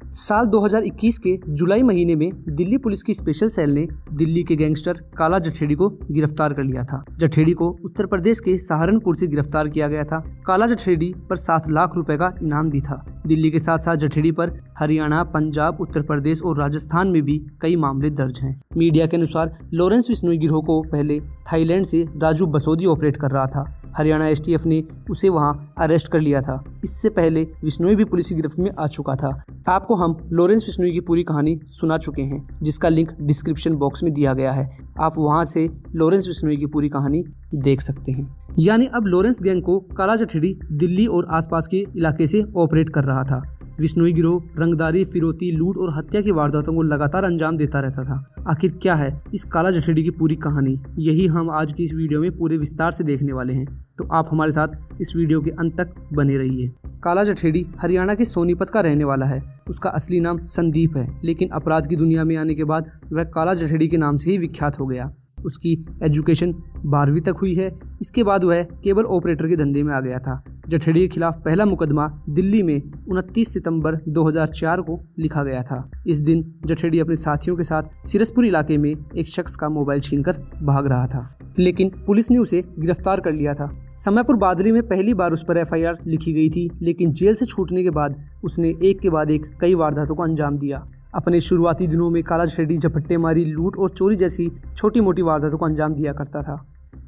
साल 2021 के जुलाई महीने में दिल्ली पुलिस की स्पेशल सेल ने दिल्ली के गैंगस्टर काला जठेड़ी को गिरफ्तार कर लिया था। जठेड़ी को उत्तर प्रदेश के सहारनपुर से गिरफ्तार किया गया था। काला जठेड़ी पर 7 लाख रुपए का इनाम भी था। दिल्ली के साथ साथ जठेड़ी पर हरियाणा, पंजाब, उत्तर प्रदेश और राजस्थान में भी कई मामले दर्ज हैं। मीडिया के अनुसार लॉरेंस बिश्नोई गिरोह को पहले थाईलैंड से राजू बसोदी ऑपरेट कर रहा था। हरियाणा एसटीएफ ने उसे वहां अरेस्ट कर लिया था। इससे पहले बिश्नोई भी पुलिस की गिरफ्त में आ चुका था। आपको हम लॉरेंस बिश्नोई की पूरी कहानी सुना चुके हैं, जिसका लिंक डिस्क्रिप्शन बॉक्स में दिया गया है। आप वहां से लॉरेंस बिश्नोई की पूरी कहानी देख सकते हैं। यानी अब लॉरेंस गैंग को काला जठेड़ी दिल्ली और आसपास के इलाके से ऑपरेट कर रहा था। बिश्नोई गिरोह रंगदारी, फिरौती, लूट और हत्या की वारदातों को लगातार अंजाम देता रहता था। आखिर क्या है इस काला जठेड़ी की पूरी कहानी, यही हम आज की इस वीडियो में पूरे विस्तार से देखने वाले हैं। तो आप हमारे साथ इस वीडियो के अंत तक बने रहिए। काला जठेड़ी हरियाणा के सोनीपत का रहने वाला है। उसका असली नाम संदीप है, लेकिन अपराध की दुनिया में आने के बाद वह काला जठेड़ी के नाम से ही विख्यात हो गया। उसकी एजुकेशन 12वीं तक हुई है। इसके बाद वह केबल ऑपरेटर के धंधे में आ गया था। जठेड़ी के खिलाफ पहला मुकदमा दिल्ली में 29 सितंबर 2004 को लिखा गया था। इस दिन जठेड़ी अपने साथियों के साथ सिरसपुर इलाके में एक शख्स का मोबाइल छीनकर भाग रहा था, लेकिन पुलिस ने उसे गिरफ्तार कर लिया था। समयपुर बादरी में पहली बार उस पर एफआईआर लिखी गई थी, लेकिन जेल से छूटने के बाद उसने एक के बाद एक कई वारदातों को अंजाम दिया। अपने शुरुआती दिनों में काला जठेड़ी झपट्टेमारी, लूट और चोरी जैसी छोटी मोटी वारदातों को अंजाम दिया करता था,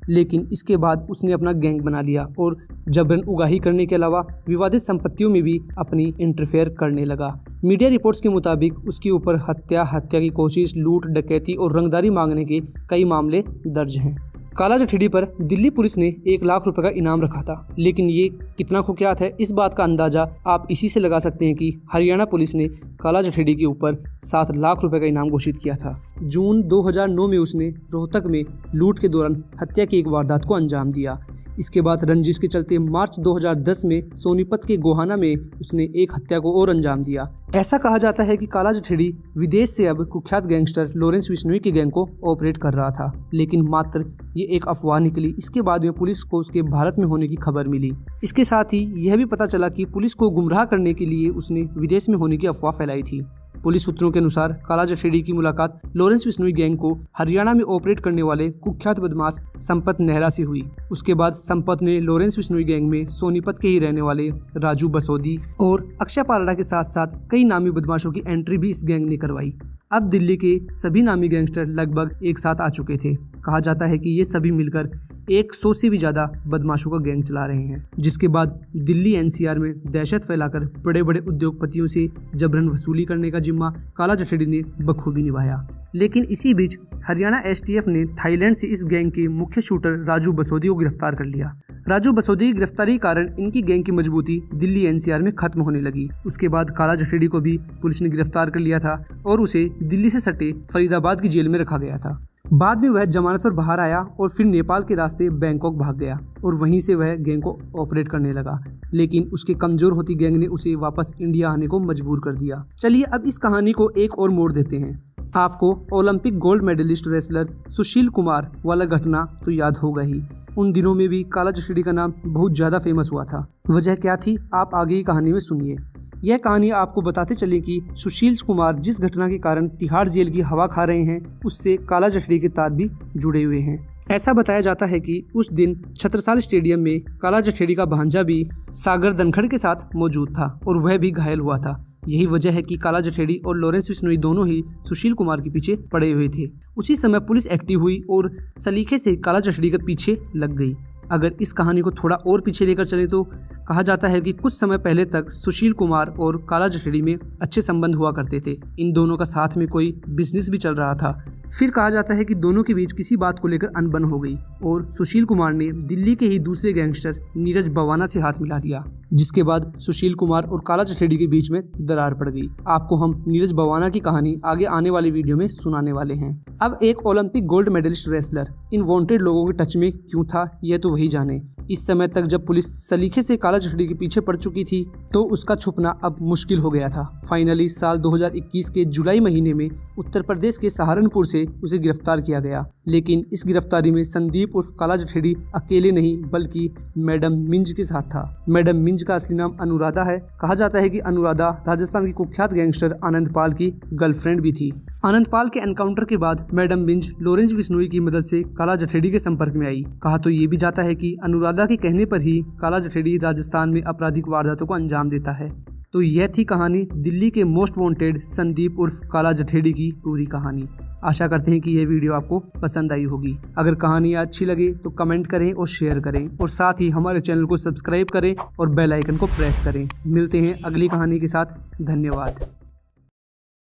लेकिन इसके बाद उसने अपना गैंग बना लिया और जबरन उगाही करने के अलावा विवादित संपत्तियों में भी अपनी इंटरफेयर करने लगा। मीडिया रिपोर्ट्स के मुताबिक उसके ऊपर हत्या की कोशिश, लूट, डकैती और रंगदारी मांगने के कई मामले दर्ज हैं। काला जठेड़ी पर दिल्ली पुलिस ने 1 लाख रुपए का इनाम रखा था, लेकिन ये कितना कुख्यात है इस बात का अंदाजा आप इसी से लगा सकते हैं कि हरियाणा पुलिस ने काला जठेड़ी के ऊपर 7 लाख रुपए का इनाम घोषित किया था। जून 2009 में उसने रोहतक में लूट के दौरान हत्या की एक वारदात को अंजाम दिया। इसके बाद रंजिश के चलते मार्च 2010 में सोनीपत के गोहाना में उसने एक हत्या को और अंजाम दिया। ऐसा कहा जाता है कि काला जठेड़ी विदेश से अब कुख्यात गैंगस्टर लॉरेंस बिश्नोई के गैंग को ऑपरेट कर रहा था, लेकिन मात्र ये एक अफवाह निकली। इसके बाद में पुलिस को उसके भारत में होने की खबर मिली। इसके साथ ही यह भी पता चला कि पुलिस को गुमराह करने के लिए उसने विदेश में होने की अफवाह फैलाई थी। पुलिस सूत्रों के अनुसार काला जठेड़ी की मुलाकात लॉरेंस बिश्नोई गैंग को हरियाणा में ऑपरेट करने वाले कुख्यात बदमाश संपत नेहरा से हुई। उसके बाद संपत ने लॉरेंस बिश्नोई गैंग में सोनीपत के ही रहने वाले राजू बसोदी और अक्षय पारड़ा के साथ साथ कई नामी बदमाशों की एंट्री भी इस गैंग ने करवाई। अब दिल्ली के सभी नामी गैंगस्टर लगभग एक साथ आ चुके थे। कहा जाता है कि ये सभी मिलकर 100 से भी ज्यादा बदमाशों का गैंग चला रहे हैं, जिसके बाद दिल्ली एनसीआर में दहशत फैलाकर बड़े बड़े उद्योगपतियों से जबरन वसूली करने का जिम्मा काला जठेड़ी ने बखूबी निभाया। लेकिन इसी बीच हरियाणा एसटीएफ ने थाईलैंड से इस गैंग के मुख्य शूटर राजू बसोदी को गिरफ्तार कर लिया। राजू बसोदी की गिरफ्तारी के कारण इनकी गैंग की मजबूती दिल्ली एनसीआर में खत्म होने लगी। उसके बाद काला जठेड़ी को भी पुलिस ने गिरफ्तार कर लिया था और उसे दिल्ली से सटे फरीदाबाद की जेल में रखा गया था। बाद में वह जमानत पर बाहर आया और फिर नेपाल के रास्ते बैंकॉक भाग गया और वहीं से वह गैंग को ऑपरेट करने लगा, लेकिन उसके कमजोर होती गैंग ने उसे वापस इंडिया आने को मजबूर कर दिया। चलिए अब इस कहानी को एक और मोड़ देते हैं। आपको Olympic gold medallist wrestler Sushil Kumar वाला घटना तो याद होगा ही। उन दिनों में भी काला जठेड़ी का नाम बहुत ज्यादा फेमस हुआ था। वजह क्या थी आप आगे की कहानी में सुनिए। यह कहानी आपको बताते चले कि सुशील कुमार जिस घटना के कारण तिहाड़ जेल की हवा खा रहे हैं, उससे काला जठेड़ी के तार भी जुड़े हुए हैं। ऐसा बताया जाता है कि उस दिन छत्रसाल स्टेडियम में काला जठेड़ी का भांजा भी सागर धनखड़ के साथ मौजूद था और वह भी घायल हुआ था। यही वजह है कि काला जठेड़ी और लॉरेंस बिश्नोई दोनों ही सुशील कुमार के पीछे पड़े हुए थे। उसी समय पुलिस एक्टिव हुई और सलीके से काला जठेड़ी के पीछे लग गई। अगर इस कहानी को थोड़ा और पीछे लेकर चले तो कहा जाता है कि कुछ समय पहले तक सुशील कुमार और काला जठेड़ी में अच्छे संबंध हुआ करते थे। इन दोनों का साथ में कोई बिजनेस भी चल रहा था। फिर कहा जाता है कि दोनों के बीच किसी बात को लेकर अनबन हो गई और सुशील कुमार ने दिल्ली के ही दूसरे गैंगस्टर नीरज बवाना से हाथ मिला दिया, जिसके बाद सुशील कुमार और काला जठेड़ी के बीच में दरार पड़ गई। आपको हम नीरज बवाना की कहानी आगे आने वाली वीडियो में सुनाने वाले हैं। अब एक ओलंपिक गोल्ड मेडलिस्ट रेसलर इन वांटेड लोगों के टच में क्यों था, यह तो वही जाने। इस समय तक जब पुलिस सलीखे से काला जठेड़ी के पीछे पड़ चुकी थी तो उसका छुपना अब मुश्किल हो गया था। फाइनली साल 2021 के जुलाई महीने में उत्तर प्रदेश के सहारनपुर से से उसे गिरफ्तार किया गया। लेकिन इस गिरफ्तारी में संदीप उर्फ काला जठेड़ी अकेले नहीं बल्कि मैडम मिंज के साथ था। मैडम मिंज का असली नाम अनुराधा है। कहा जाता है कि अनुराधा राजस्थान की कुख्यात गैंगस्टर आनंदपाल की गर्लफ्रेंड भी थी। आनंदपाल के एनकाउंटर के बाद मैडम मिंज लॉरेंस बिश्नोई की मदद से काला जठेड़ी के संपर्क में आई। कहा तो ये भी जाता है कि अनुराधा के कहने पर ही काला जठेड़ी राजस्थान में आपराधिक वारदातों को अंजाम देता है। तो यह थी कहानी दिल्ली के मोस्ट वांटेड संदीप उर्फ काला जठेड़ी की पूरी कहानी। आशा करते हैं कि यह वीडियो आपको पसंद आई होगी। अगर कहानी अच्छी लगे तो कमेंट करें और शेयर करें और साथ ही हमारे चैनल को सब्सक्राइब करें और बेल आइकन को प्रेस करें। मिलते हैं अगली कहानी के साथ। धन्यवाद।